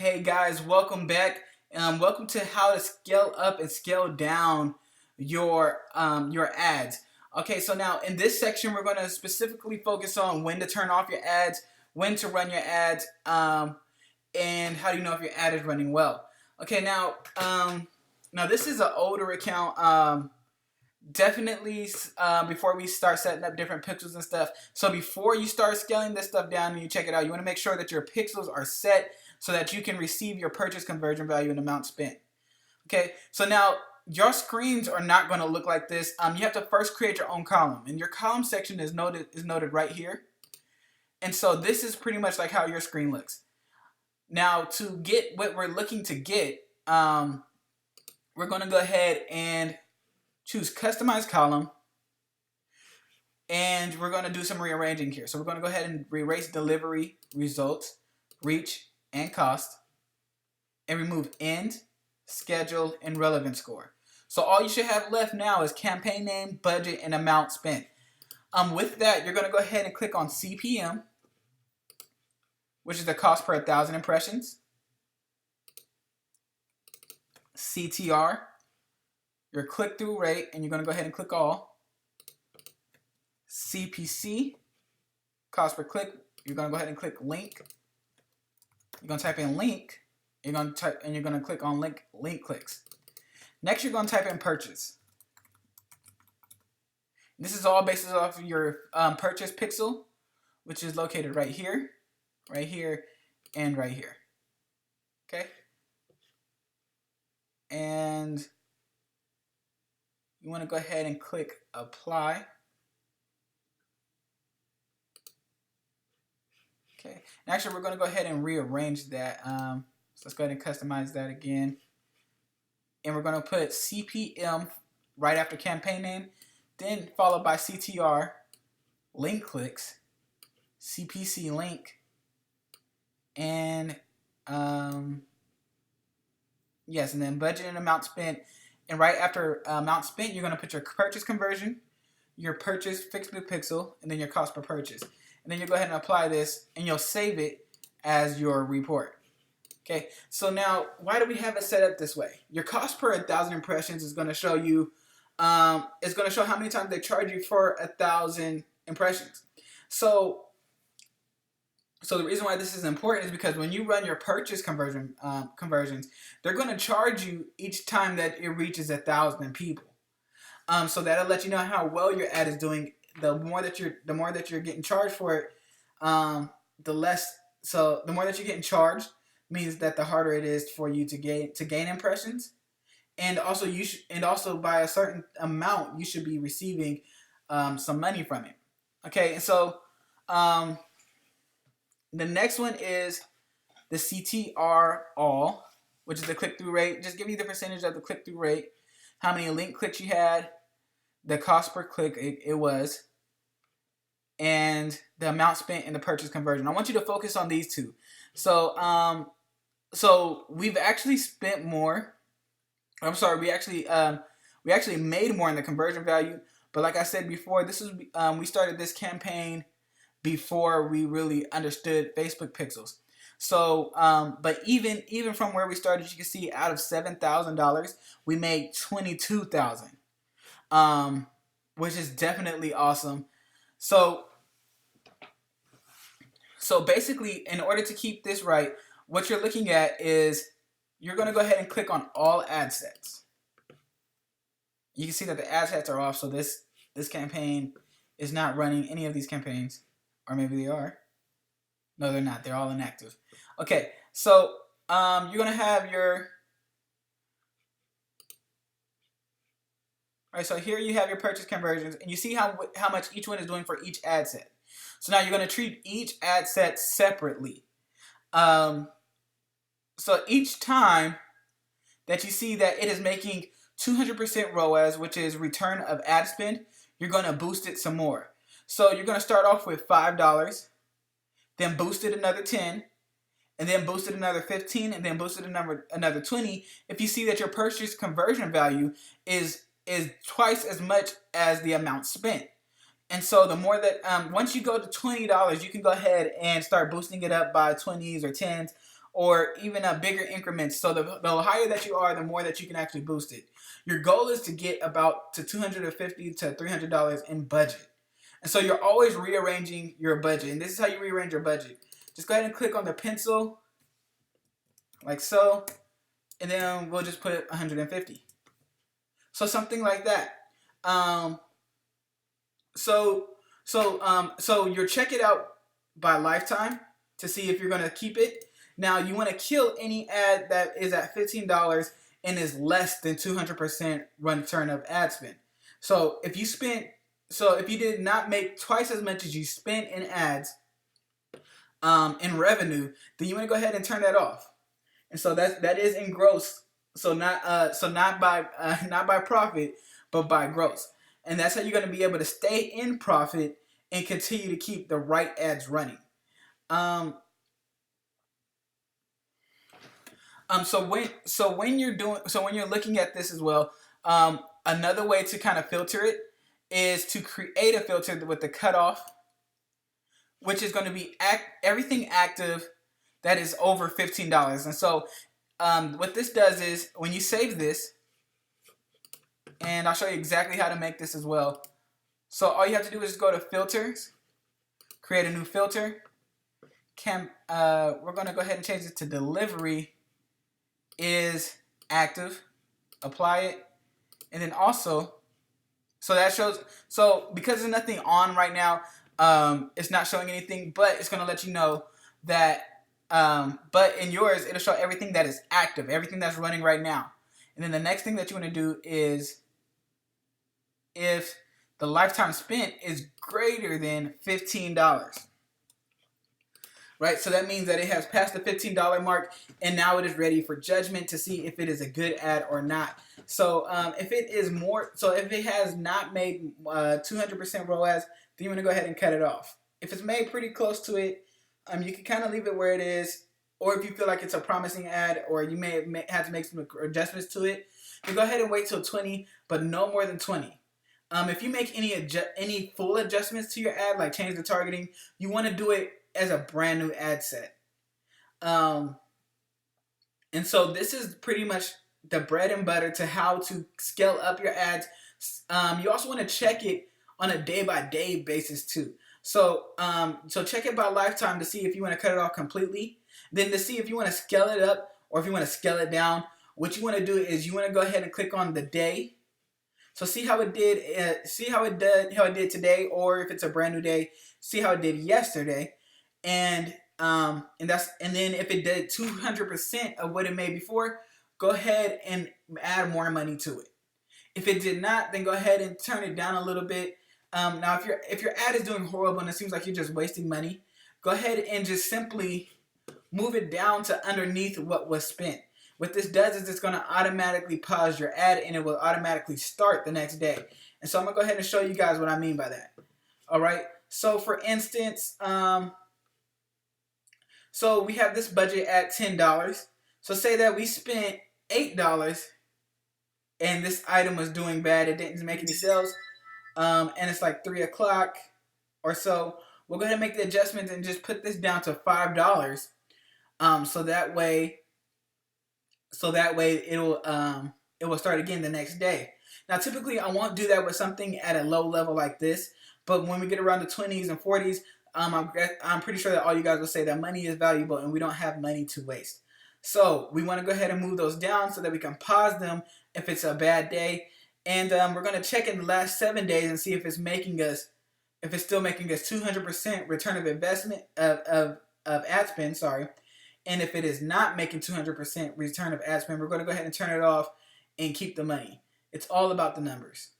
Hey guys, welcome back. Welcome to how to scale up and scale down your ads. Okay, so now in this section, we're going to specifically focus on when to turn off your ads, when to run your ads, and how do you know if your ad is running well. Okay, now this is an older account. Definitely before we start setting up different pixels and stuff. So before you start scaling this stuff down and you check it out, you want to make sure that your pixels are set so that you can receive your purchase conversion value and amount spent. Okay, so now your screens are not going to look like this. You have to first create your own column, and your column section is noted right here. And so this is pretty much like how your screen looks. Now to get what we're looking to get, we're going to go ahead and choose customize column, and we're going to do some rearranging here. So we're going to go ahead and erase delivery, results, reach, and cost, and remove end, schedule, and relevant score. So all you should have left now is campaign name, budget, and amount spent. With that, you're going to go ahead and click on CPM, which is the cost per 1,000 impressions, CTR, your click-through rate, and you're going to go ahead and click all. CPC, cost per click, you're going to go ahead and click link. You're going to type in link, you're going to click on link clicks. Next, you're going to type in purchase. This is all based off of your purchase pixel, which is located right here, and right here. Okay? And you want to go ahead and click apply. Okay, and actually we're going to go ahead and rearrange that. So let's go ahead and customize that again. And we're going to put CPM right after campaign name, then followed by CTR, link clicks, CPC link, and yes, and then budget and amount spent. And right after amount spent, you're going to put your purchase conversion, your purchase fixed blue pixel, and then your cost per purchase. And then you go ahead and apply this, and you'll save it as your report. Okay, so now why do we have it set up this way? Your cost per 1,000 impressions is going to show you, it's going to show how many times they charge you for 1,000 impressions. So the reason why this is important is because when you run your purchase conversions, they're going to charge you each time that it reaches 1,000 people. So that'll let you know how well your ad is doing. The more that you're getting charged for it, the less. So the more that you're getting charged means that the harder it is for you to gain impressions, and also by a certain amount you should be receiving some money from it. Okay, and so the next one is the CTR all, which is the click-through rate. Just give you the percentage of the click-through rate, how many link clicks you had, the cost per click it was, and the amount spent in the purchase conversion. I want you to focus on these two. So we've actually spent more. I'm sorry, we actually made more in the conversion value. But like I said before, we started this campaign before we really understood Facebook pixels. So, but even from where we started, you can see out of $7,000, we made $22,000, which is definitely awesome. So basically, in order to keep this right, what you're looking at is you're going to go ahead and click on all ad sets. You can see that the ad sets are off, so this campaign is not running any of these campaigns. Or maybe they are. No, they're not. They're all inactive. Okay, so you're going to have your... All right, so here you have your purchase conversions, and you see how much each one is doing for each ad set. So now you're going to treat each ad set separately. So each time that you see that it is making 200% ROAS, which is return of ad spend, you're going to boost it some more. So you're going to start off with $5, then boost it another 10, and then boost it another 15, and then boost it another 20. If you see that your purchase conversion value is twice as much as the amount spent. And so the more that, once you go to $20, you can go ahead and start boosting it up by 20s or 10s or even bigger increments. So the higher that you are, the more that you can actually boost it. Your goal is to get about to $250 to $300 in budget. And so you're always rearranging your budget. And this is how you rearrange your budget. Just go ahead and click on the pencil, like so. And then we'll just put 150. So something like that. So you're check it out by lifetime to see if you're going to keep it. Now you want to kill any ad that is at $15 and is less than 200% return of ad spend. So if you did not make twice as much as you spent in ads, in revenue, then you want to go ahead and turn that off. And so that is in gross. So not by profit, but by gross. And that's how you're going to be able to stay in profit and continue to keep the right ads running. So when you're looking at this as well, another way to kind of filter it is to create a filter with the cutoff, which is going to be everything active that is over $15. And so what this does is when you save this, and I'll show you exactly how to make this as well. So all you have to do is just go to filters, create a new filter. We're going to go ahead and change it to delivery is active, apply it, and then also, so that shows, so because there's nothing on right now, it's not showing anything, but it's going to let you know that, but in yours, it'll show everything that is active, everything that's running right now. And then the next thing that you want to do is if the lifetime spent is greater than $15. Right, so that means that it has passed the $15 mark, and now it is ready for judgment to see if it is a good ad or not. So if it is more, so if it has not made 200% ROAS, then you want to go ahead and cut it off. If it's made pretty close to it, you can kind of leave it where it is, or if you feel like it's a promising ad, or you may have to make some adjustments to it, you go ahead and wait till 20, but no more than 20. If you make any full adjustments to your ad, like change the targeting, you want to do it as a brand new ad set. And so this is pretty much the bread and butter to how to scale up your ads. You also want to check it on a day-by-day basis too. So check it by lifetime to see if you want to cut it off completely. Then to see if you want to scale it up or if you want to scale it down. What you want to do is you want to go ahead and click on the day. So see how it did. See how it did today, or if it's a brand new day, see how it did yesterday. And then if it did 200% of what it made before, go ahead and add more money to it. If it did not, then go ahead and turn it down a little bit. Now, if your ad is doing horrible and it seems like you're just wasting money, go ahead and just simply move it down to underneath what was spent. What this does is it's going to automatically pause your ad and it will automatically start the next day. And so I'm going to go ahead and show you guys what I mean by that. All right. So for instance, so we have this budget at $10. So say that we spent $8 and this item was doing bad. It didn't make any sales. And it's like 3 o'clock or so. We'll go ahead and make the adjustments and just put this down to $5. So that way it will start again the next day. Now typically I won't do that with something at a low level like this, but when we get around the 20s and 40s, I'm pretty sure that all you guys will say that money is valuable and we don't have money to waste. So we want to go ahead and move those down so that we can pause them if it's a bad day. And we're going to check in the last 7 days and see if it's still making us 200% return of investment of ad spend, sorry. And if it is not making 200% return of ad spend, we're going to go ahead and turn it off and keep the money. It's all about the numbers.